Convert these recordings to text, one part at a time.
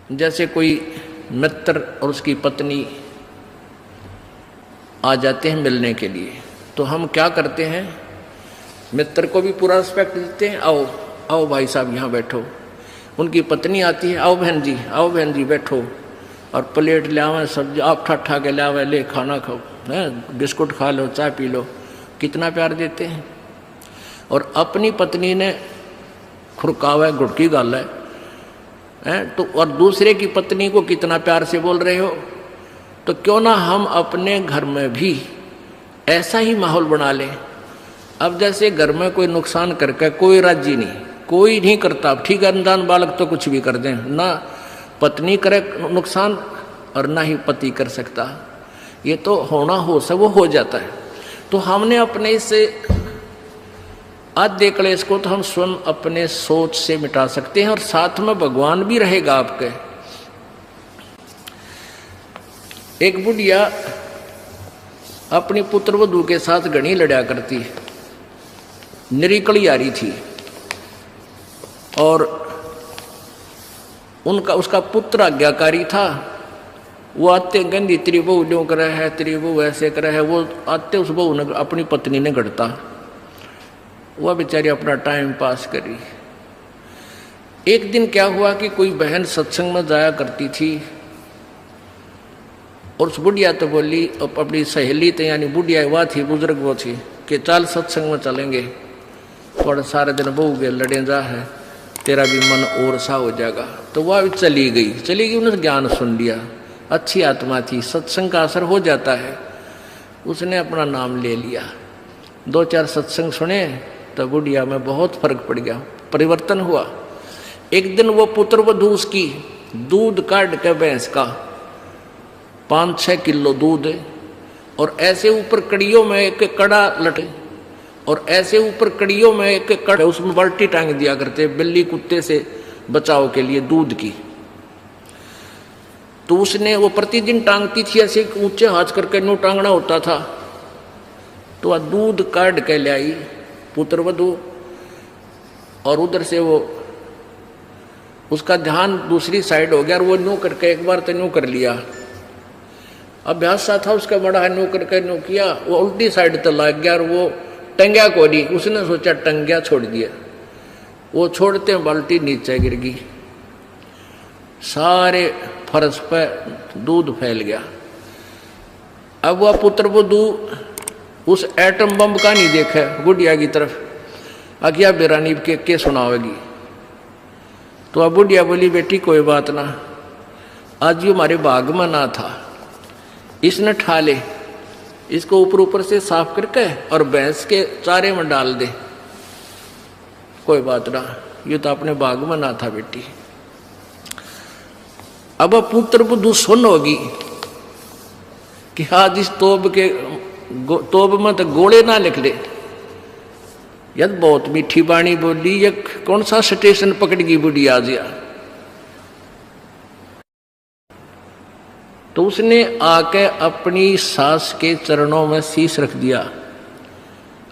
जैसे कोई मित्र और उसकी पत्नी आ जाते हैं मिलने के लिए, तो हम क्या करते हैं, मित्र को भी पूरा रिस्पेक्ट देते हैं, आओ आओ भाई साहब यहाँ बैठो। उनकी पत्नी आती है, आओ बहन जी बैठो, और प्लेट ले आवे, सब्जी आप ठा के ले आवे, ले खाना खाओ, है बिस्कुट खा लो, चाय पी लो, कितना प्यार देते हैं। और अपनी पत्नी ने खुरकावा है, गुड़की गाल है तो, और दूसरे की पत्नी को कितना प्यार से बोल रहे हो। तो क्यों ना हम अपने घर में भी ऐसा ही माहौल बना लें। अब जैसे घर में कोई नुकसान करके कोई राजी नहीं, कोई नहीं करता, ठीक है, अनजान बालक तो कुछ भी कर दें, ना पत्नी करे नुकसान और ना ही पति कर सकता, ये तो होना हो सब वो हो जाता है। तो हमने अपने इससे आद्य क्लेश को तो हम स्वयं अपने सोच से मिटा सकते हैं, और साथ में भगवान भी रहेगा आपके। एक बुढ़िया अपनी पुत्र वधू के साथ घनी लड़ा करती, निरीकली आ रही थी, और उसका पुत्र आज्ञाकारी था। वो आते गंदी तेरी बहू ड्यों करे है, तेरी बहू ऐसे करे है, वो आते उस बहू ने अपनी पत्नी ने गढ़ता, वह बेचारी अपना टाइम पास करी। एक दिन क्या हुआ कि कोई बहन सत्संग में जाया करती थी, और उस बुढ़िया तो बोली, अपनी सहेली तो यानी बुढ़िया वह थी, बुजुर्ग वो थी, कि चल सत्संग में चलेंगे, थोड़ा सारे दिन बहू के लड़े जा है, तेरा भी मन और सा हो जाएगा। तो वह भी चली गई, उन्होंने ज्ञान सुन लिया, अच्छी आत्मा थी, सत्संग का असर हो जाता है। उसने अपना नाम ले लिया, 2-4 सत्संग सुने, तो बुढ़िया में बहुत फर्क पड़ गया, परिवर्तन हुआ। एक दिन वो पुत्र वधू उसकी दूध काट के भैंस का 5-6 किलो दूध, और ऐसे ऊपर कड़ियों में एक कड़ा लटे, और ऐसे ऊपर कड़ियों में एक कड़ा, उसमें बाल्टी टांग दिया करते बिल्ली कुत्ते से बचाव के लिए दूध की। तो उसने वो प्रतिदिन टांगती थी, ऐसे ऊंचे हाथ करके नो टांगना होता था। तो वह दूध काट के ले आई पुत्र वधू, और उधर से वो उसका ध्यान दूसरी साइड हो गया, और वो नो करके एक बार तो नो कर लिया, अभ्यास सा था उसका बड़ा, नो करके नो किया, वो उल्टी साइड तो लग गया, और वो टंग्या को दी। उसने सोचा टंग्या छोड़ दिया, वो छोड़ते बाल्टी नीचे गिर गई, सारे फर्श पे दूध फैल गया। अब वह पुत्र वधू उस एटम बम का नहीं देखा बुढ़िया की तरफ, अगिया बेरानी के सुनावेगी। तो अब बुढ़िया बोली, बेटी कोई बात ना, आज ये हमारे बाग में ना था, इसने ठा ले, इसको ऊपर से साफ करके और भैंस के चारे में डाल दे, कोई बात ना, ये तो अपने बाग में ना था बेटी। अब पुत्र बुद्धू सुन होगी कि आज इस तोब में तो गोले ना लिख ले, यद बहुत मीठी बाणी बोली, ये कौन सा स्टेशन पकड़ गई बुढ़ी आज या। तो उसने आके अपनी सास के चरणों में शीश रख दिया,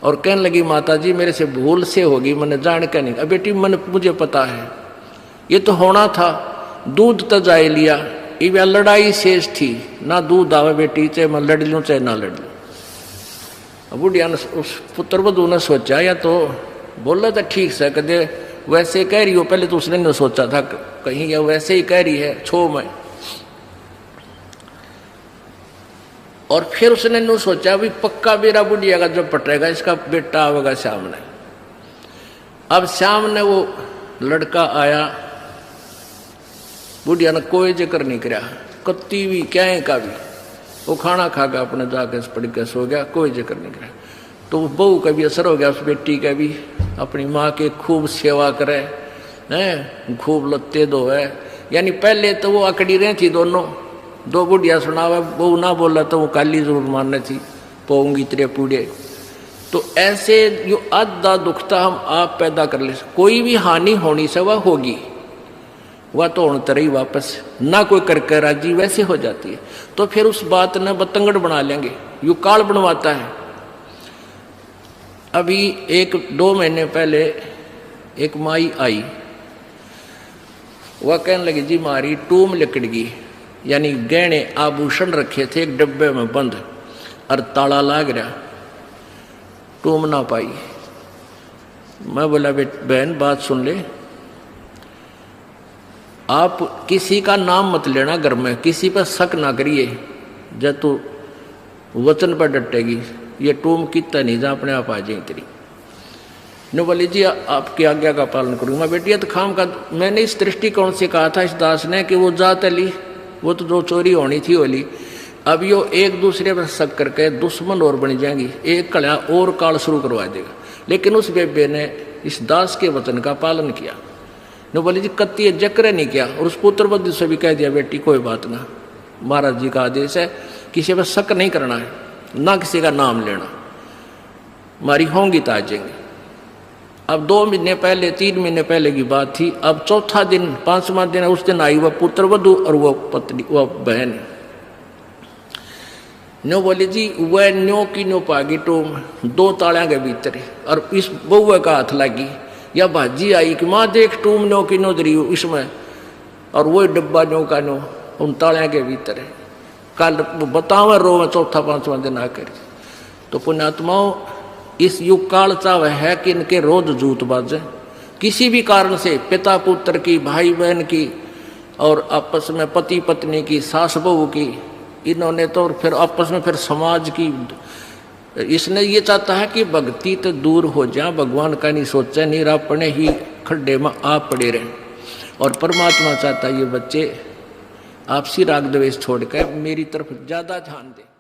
और कहने लगी, माता जी मेरे से भूल से होगी, मैंने जान के नहीं। अब बेटी मुझे पता है, ये तो होना था, दूध तो जाए लिया, ये लड़ाई शेष थी, ना दूध आवे बेटी, चाहे मैं लड़ लूँ चाहे ना लड़ लूँ। बुढ़िया ने, उस पुत्र वधू ने सोचा, या तो बोल रहा था ठीक से, कदे वैसे कह रही हो, पहले तो उसने न सोचा था कहीं या वैसे ही कह रही है छो में, और फिर उसने नु सोचा भी पक्का बेरा बुढ़िया का जब पटेगा, इसका बेटा आवेगा सामने। अब सामने वो लड़का आया, बुढ़िया ने कोई जिक्र नहीं करा, कत्ती भी क्या का भी, वो खाना खा के अपने जाके पड़ के सो गया, कोई जिक्र नहीं करा। तो बहू का भी असर हो गया, उस बेटी का भी, अपनी माँ के खूब सेवा करे हैं, खूब लत्ते धोए। यानी पहले तो वो अकड़ी रही थी दोनों, दो बुढ़िया सुनावा, बहू ना बोला तो वो काली जरूर मारने थी, पोऊंगी तेरे पूड़े। तो ऐसे जो आधा दुखता हम आप पैदा कर ले, कोई भी हानि होनी से वह होगी, वह तो होने तरह ही वापस ना कोई करके राजी वैसे हो जाती है। तो फिर उस बात ने बतंगड़ बना लेंगे, यू काल बनवाता है। अभी 1-2 महीने पहले एक माई आई, वह कहने लगी जी मारी टूम लिकड़गी, यानी गहने आभूषण रखे थे एक डब्बे में बंद और ताला लाग रहा, टूम ना पाई। मैं बोला बहन बात सुन ले, आप किसी का नाम मत लेना घर में, किसी पर शक ना करिए, जब तू वचन पर डटेगी ये टूम कितना नहीं जा अपने आप आ जाए तेरी। नो बोली जी आपकी आज्ञा का पालन करूंगा। बेटी तो खाम का मैंने इस दृष्टिकोण से कहा था इस दास ने कि वो जात ली, वो तो जो चोरी होनी थी वो ली, अब यो एक दूसरे पर शक करके दुश्मन और बन जाएंगी, एक कड़ा और काल शुरू करवा देगा। लेकिन उस बेबे ने इस दास के वचन का पालन किया। नो बोली जी कत्ती जक्र नहीं किया, और उस पुत्र बुद्धि से भी कह दिया बेटी कोई बात ना, महाराज जी का आदेश है किसी पर शक नहीं करना है, ना किसी का नाम लेना, हमारी होंगी तो आ जाएंगे। अब 2 महीने पहले 3 महीने पहले की बात थी, अब चौथा दिन 5वां दिन उस दिन आई वह पुत्र वधु और वह पत्नी वह बहन। न्यो बोली जी वह न्यो की न्यो पागी टूम 2 तालियां के भीतर, और इस बउआ का हाथ लगी या भाजी आई कि माँ देख टूम न्यो की नो दरी इसमें, और वही डब्बा न्यो का न्यो उन तालियां के भीतर है। कल बताओ रो में चौथा 5वां दिन आकर। तो पुण्यात्माओं इस युग काल चाव है कि इनके रोज जूत बाजे, किसी भी कारण से पिता पुत्र की, भाई बहन की, और आपस में पति पत्नी की, सास बहू की, इन्होंने तो फिर आपस में फिर समाज की। इसने ये चाहता है कि भक्ति तो दूर हो जाए, भगवान का नहीं सोचा, नहीं अपने ही खड्डे में आप पड़े रहें। और परमात्मा चाहता है ये बच्चे आपसी राग द्वेष छोड़कर मेरी तरफ ज्यादा ध्यान दें।